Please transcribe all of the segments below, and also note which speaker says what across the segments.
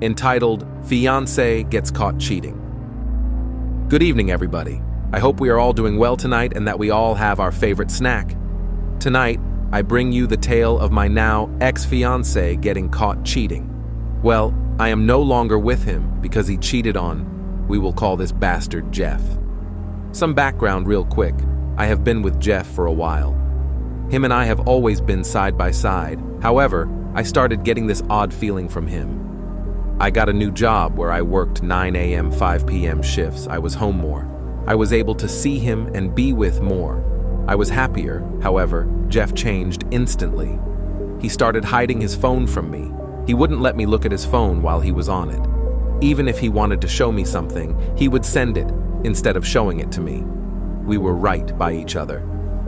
Speaker 1: entitled Fiancé Gets Caught Cheating. Good evening, everybody. I hope we are all doing well tonight and that we all have our favorite snack. Tonight, I bring you the tale of my now ex-fiancé getting caught cheating. Well, I am no longer with him because he cheated on, we will call this bastard Jeff. Some background real quick. I have been with Jeff for a while. Him and I have always been side by side. However, I started getting this odd feeling from him. I got a new job where I worked 9 a.m., 5 p.m. shifts. I was home more. I was able to see him and be with more. I was happier. However, Jeff changed instantly. He started hiding his phone from me. He wouldn't let me look at his phone while he was on it. Even if he wanted to show me something, he would send it instead of showing it to me. We were right by each other.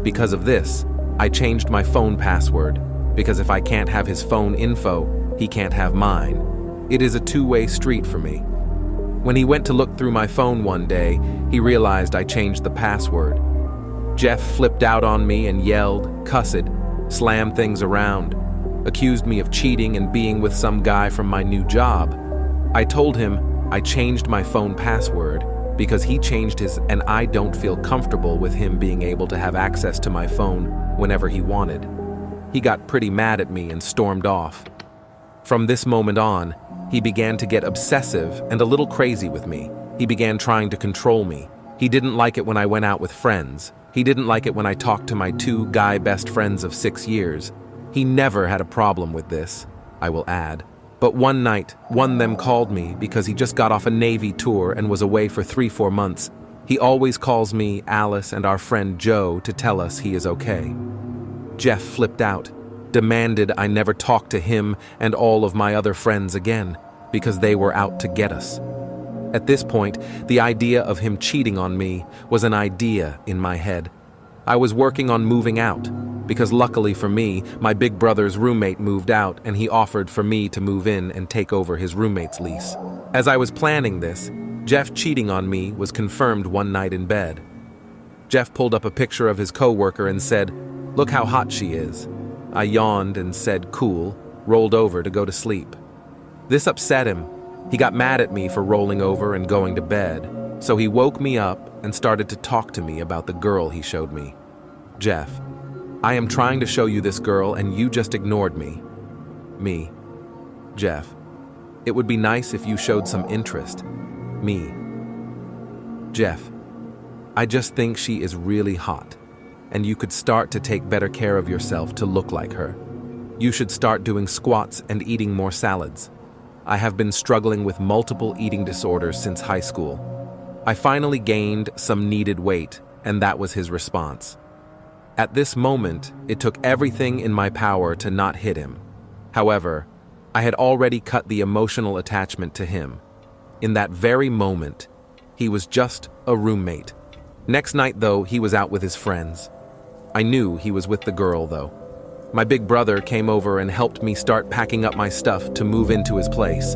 Speaker 1: Because of this, I changed my phone password, because if I can't have his phone info, he can't have mine. It is a two-way street for me. When he went to look through my phone one day, he realized I changed the password. Jeff flipped out on me and yelled, cussed, slammed things around, accused me of cheating and being with some guy from my new job. I told him I changed my phone password because he changed his, and I don't feel comfortable with him being able to have access to my phone whenever he wanted. He got pretty mad at me and stormed off. From this moment on, he began to get obsessive and a little crazy with me. He began trying to control me. He didn't like it when I went out with friends. He didn't like it when I talked to my two guy best friends of 6 years. He never had a problem with this, I will add. But one night, one of them called me because he just got off a Navy tour and was away for 3-4 months. He always calls me, Alice, and our friend Joe to tell us he is okay. Jeff flipped out, demanded I never talk to him and all of my other friends again because they were out to get us. At this point, the idea of him cheating on me was an idea in my head. I was working on moving out because luckily for me, my big brother's roommate moved out and he offered for me to move in and take over his roommate's lease. As I was planning this, Jeff cheating on me was confirmed one night in bed. Jeff pulled up a picture of his coworker and said, "Look how hot she is." I yawned and said, "Cool," rolled over to go to sleep. This upset him. He got mad at me for rolling over and going to bed, so he woke me up and started to talk to me about the girl he showed me. "Jeff, I am trying to show you this girl and you just ignored me." Me. "Jeff, it would be nice if you showed some interest." Me. "Jeff, I just think she is really hot, and you could start to take better care of yourself to look like her. You should start doing squats and eating more salads. I have been struggling with multiple eating disorders since high school. I finally gained some needed weight, and that was his response. At this moment, it took everything in my power to not hit him. However, I had already cut the emotional attachment to him. In that very moment, he was just a roommate. Next night, though, he was out with his friends. I knew he was with the girl, though. My big brother came over and helped me start packing up my stuff to move into his place.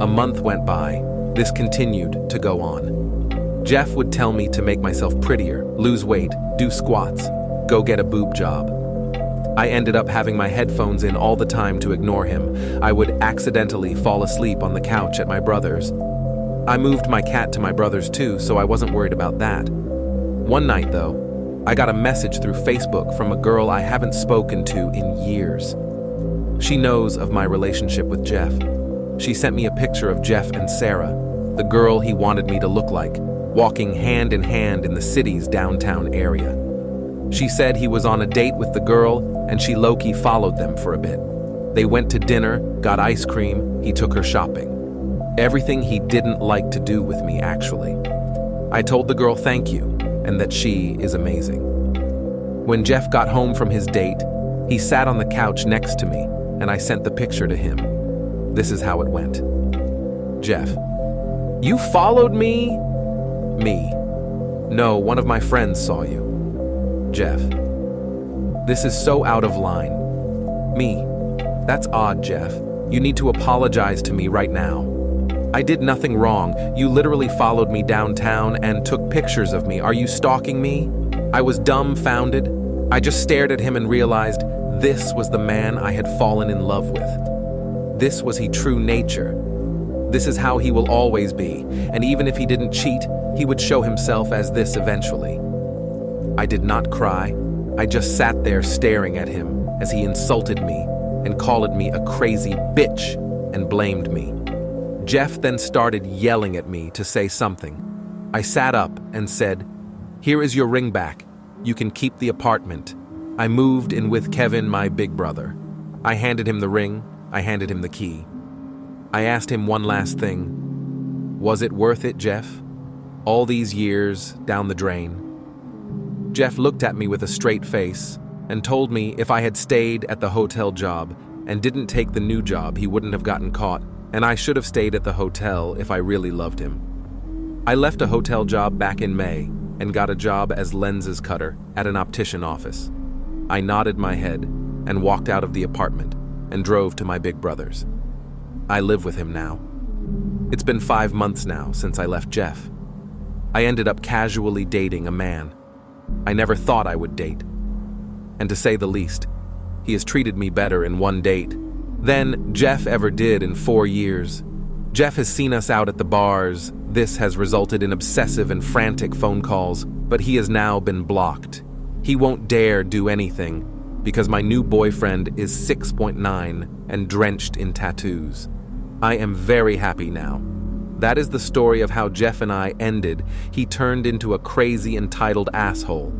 Speaker 1: A month went by. This continued to go on. Jeff would tell me to make myself prettier, lose weight, do squats, go get a boob job. I ended up having my headphones in all the time to ignore him. I would accidentally fall asleep on the couch at my brother's. I moved my cat to my brother's too, so I wasn't worried about that. One night, though, I got a message through Facebook from a girl I haven't spoken to in years. She knows of my relationship with Jeff. She sent me a picture of Jeff and Sarah, the girl he wanted me to look like, walking hand in hand in the city's downtown area. She said he was on a date with the girl and she low-key followed them for a bit. They went to dinner, got ice cream, he took her shopping. Everything he didn't like to do with me, actually. I told the girl thank you, and that she is amazing. When Jeff got home from his date, he sat on the couch next to me, and I sent the picture to him. This is how it went. "Jeff, you followed me?" Me. "No, one of my friends saw you." Jeff, "This is so out of line." Me. "That's odd, Jeff. You need to apologize to me right now. I did nothing wrong. You literally followed me downtown and took pictures of me. Are you stalking me?" I was dumbfounded. I just stared at him and realized this was the man I had fallen in love with. This was his true nature. This is how he will always be, and even if he didn't cheat, he would show himself as this eventually. I did not cry. I just sat there staring at him as he insulted me and called me a crazy bitch and blamed me. Jeff then started yelling at me to say something. I sat up and said, "Here is your ring back. You can keep the apartment." I moved in with Kevin, my big brother. I handed him the ring. I handed him the key. I asked him one last thing. Was it worth it, Jeff? All these years down the drain? Jeff looked at me with a straight face and told me if I had stayed at the hotel job and didn't take the new job, he wouldn't have gotten caught, and I should have stayed at the hotel if I really loved him. I left a hotel job back in May and got a job as lenses cutter at an optician office. I nodded my head and walked out of the apartment and drove to my big brother's. I live with him now. It's been 5 months now since I left Jeff. I ended up casually dating a man I never thought I would date. And to say the least, he has treated me better in one date than Jeff ever did in 4 years. Jeff has seen us out at the bars. This has resulted in obsessive and frantic phone calls, but he has now been blocked. He won't dare do anything because my new boyfriend is 6'9" and drenched in tattoos. I am very happy now. That is the story of how Jeff and I ended. He turned into a crazy, entitled asshole.